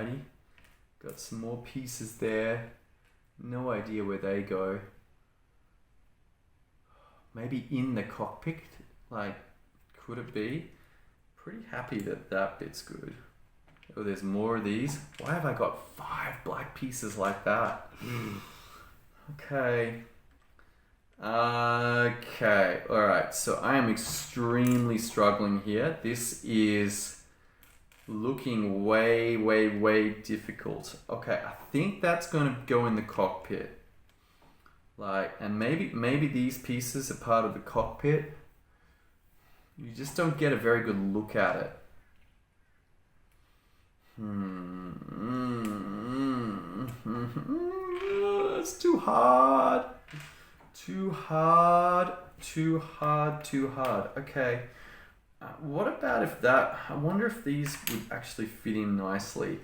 Alrighty. Got some more pieces there. No idea where they go. Maybe in the cockpit? Like, could it be? Pretty happy that that bit's good. Oh, there's more of these. Why have I got 5 black pieces like that? Okay. Okay. Alright, so I am extremely struggling here. This is looking way, way, way difficult. Okay, I think that's going to go in the cockpit. Like, and maybe these pieces are part of the cockpit. You just don't get a very good look at it. It's too hard. Too hard. Too hard. Too hard. Okay. What about if that... I wonder if these would actually fit in nicely.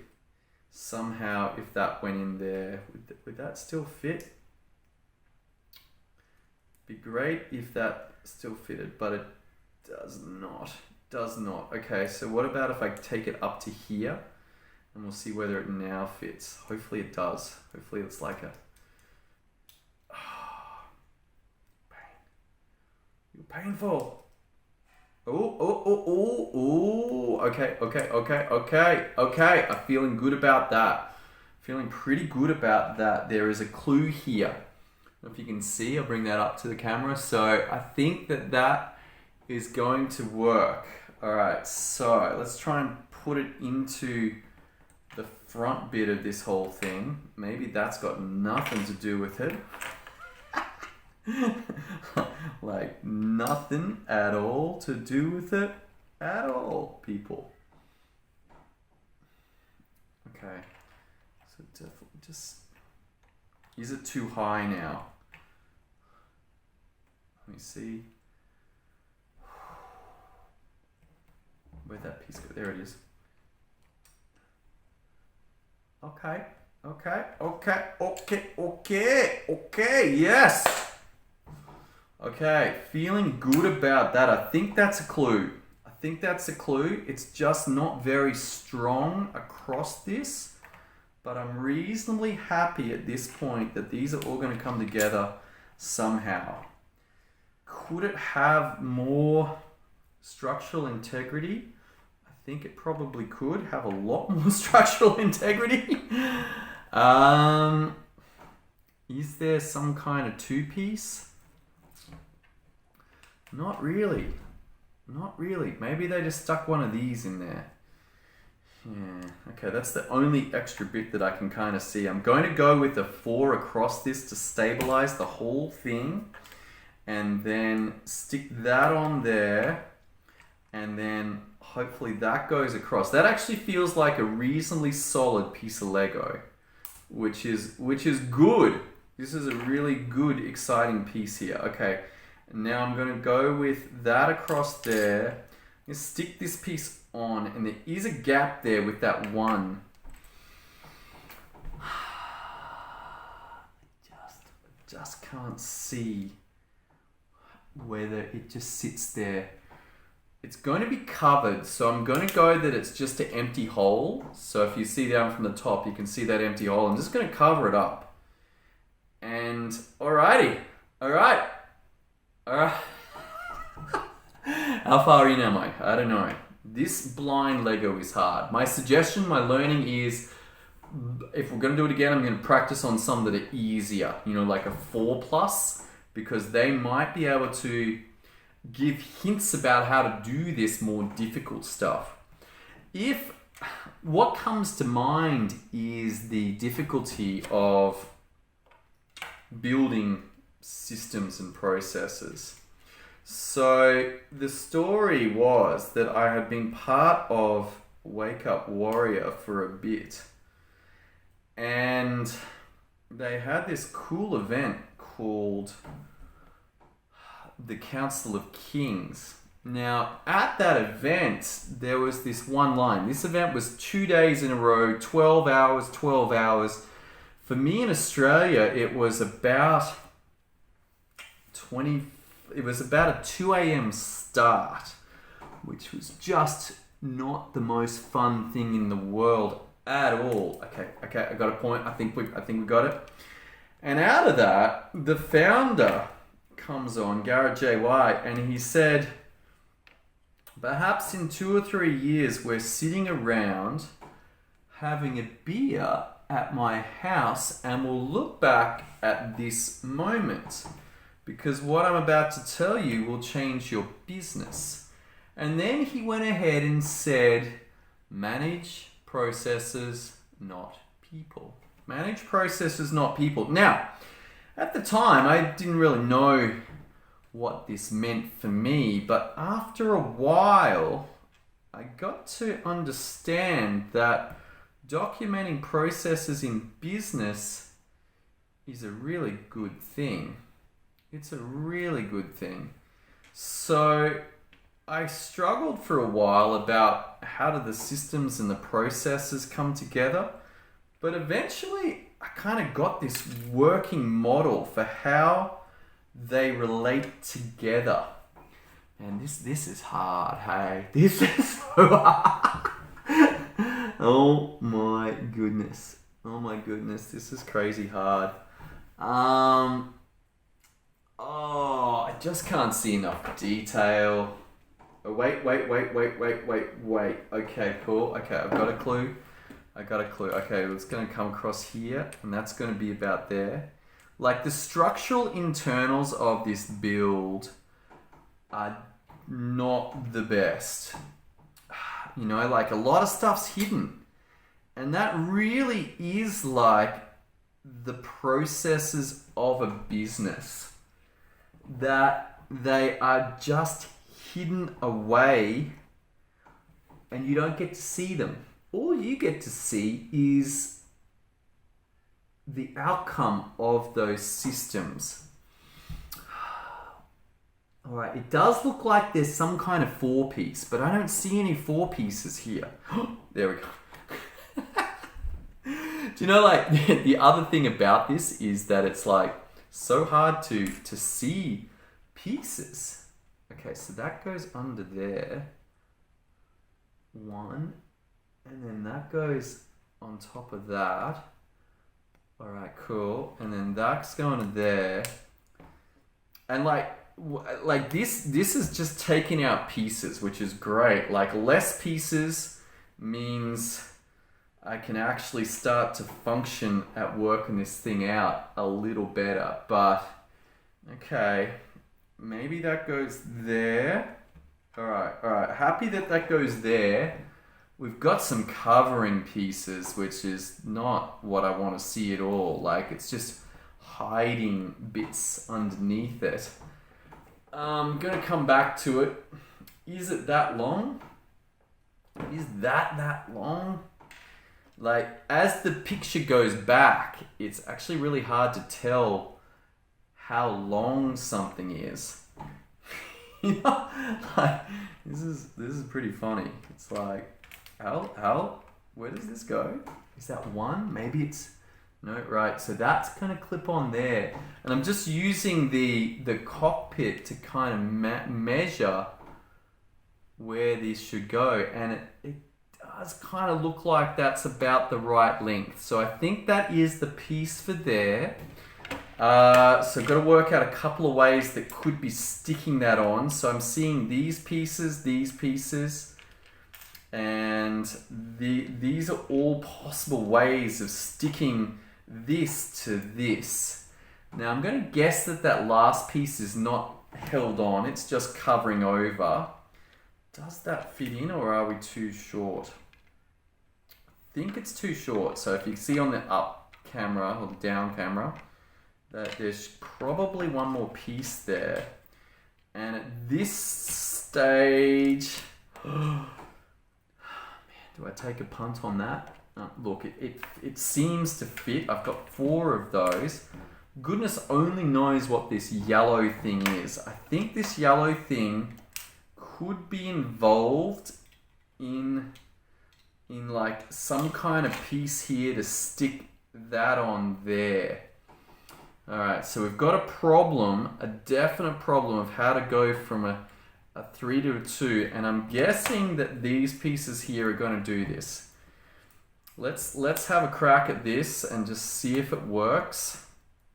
Somehow, if that went in there. Would that still fit? Be great if that still fitted, but it does not. Does not. Okay, so what about if I take it up to here? And we'll see whether it now fits. Hopefully it does. Hopefully it's like a... pain. You're painful. Oh. Okay. I'm feeling good about that. Feeling pretty good about that. There is a clue here. I don't know if you can see, I'll bring that up to the camera. So I think that is going to work. All right, so let's try and put it into the front bit of this whole thing. Maybe that's got nothing to do with it. Like nothing at all to do with it at all, people. Okay, so definitely just... Is it too high now? Let me see. Where'd that piece go? There it is. Okay, yes! Okay, feeling good about that. I think that's a clue. It's just not very strong across this, but I'm reasonably happy at this point that these are all going to come together somehow. Could it have more structural integrity? I think it probably could have a lot more structural integrity. Is there some kind of two-piece? Not really. Maybe they just stuck one of these in there. Yeah, okay, that's the only extra bit that I can kind of see. I'm going to go with the 4 across this to stabilize the whole thing. And then stick that on there. And then hopefully that goes across. That actually feels like a reasonably solid piece of Lego, which is good. This is a really good, exciting piece here. Okay, now I'm going to go with that across there. I'm going to stick this piece on, and there is a gap there with that one. Just can't see whether it just sits there. It's going to be covered, so I'm going to go that it's just an empty hole. So if you see down from the top, you can see that empty hole. I'm just going to cover it up. And alrighty. Alright. How far in am I? I don't know. This blind Lego is hard. My suggestion, my learning is, if we're going to do it again, I'm going to practice on some that are easier. You know, like a 4+, because they might be able to give hints about how to do this more difficult stuff. What comes to mind is the difficulty of building systems and processes. So the story was that I had been part of Wake Up Warrior for a bit, and they had this cool event called the Council of Kings. Now, at that event, there was this one line. This event was 2 days in a row, 12 hours. For me in Australia, it was about a 2 a.m. start, which was just not the most fun thing in the world at all. Okay, I got a point. I think we got it. And out of that, the founder comes on, Garrett J. White, and he said, perhaps in 2 or 3 years, we're sitting around having a beer at my house and we'll look back at this moment because what I'm about to tell you will change your business. And then he went ahead and said, manage processes, not people. Manage processes, not people. Now, at the time, I didn't really know what this meant for me, but after a while, I got to understand that documenting processes in business is a really good thing. It's a really good thing. So I struggled for a while about how do the systems and the processes come together, but eventually I kind of got this working model for how they relate together. And this is hard, hey? This is so hard. Oh my goodness. This is crazy hard. I just can't see enough detail. Oh, wait. Okay, cool. Okay, I've got a clue. Okay, it's going to come across here, and that's going to be about there. Like, the structural internals of this build are not the best. You know, like, a lot of stuff's hidden. And that really is like the processes of a business. That they are just hidden away and you don't get to see them. All you get to see is the outcome of those systems. All right, it does look like there's some kind of 4-piece, but I don't see any 4 pieces here. There we go. Do you know, like, the other thing about this is that it's like so hard to see pieces. Okay, so that goes under there. 1, and then that goes on top of that. All right, cool. And then that's going to there. And like this is just taking out pieces, which is great. Like, less pieces means I can actually start to function at working this thing out a little better. But okay, maybe that goes there. All right. Happy that goes there. We've got some covering pieces, which is not what I want to see at all. Like, it's just hiding bits underneath it. I'm going to come back to it. Is it that long? Is that long? Like, as the picture goes back, it's actually really hard to tell how long something is. You know, like, this is pretty funny. It's like, how, where does this go? Is that 1? Maybe it's, no, right. So that's going to clip on there. And I'm just using the cockpit to kind of measure where this should go. And it does kind of look like that's about the right length. So I think that is the piece for there. So I've got to work out a couple of ways that could be sticking that on. So I'm seeing these pieces, and these are all possible ways of sticking this to this. Now I'm going to guess that last piece is not held on, it's just covering over. Does that fit in, or are we too short? I think it's too short. So if you see on the up camera or the down camera, that there's probably one more piece there. And at this stage, man, do I take a punt on that? Look, it seems to fit. I've got 4 of those. Goodness only knows what this yellow thing is. I think this yellow thing could be involved in like some kind of piece here to stick that on there. All right, so we've got a problem, a definite problem of how to go from a 3 to a 2, and I'm guessing that these pieces here are going to do this. let's have a crack at this and just see if it works.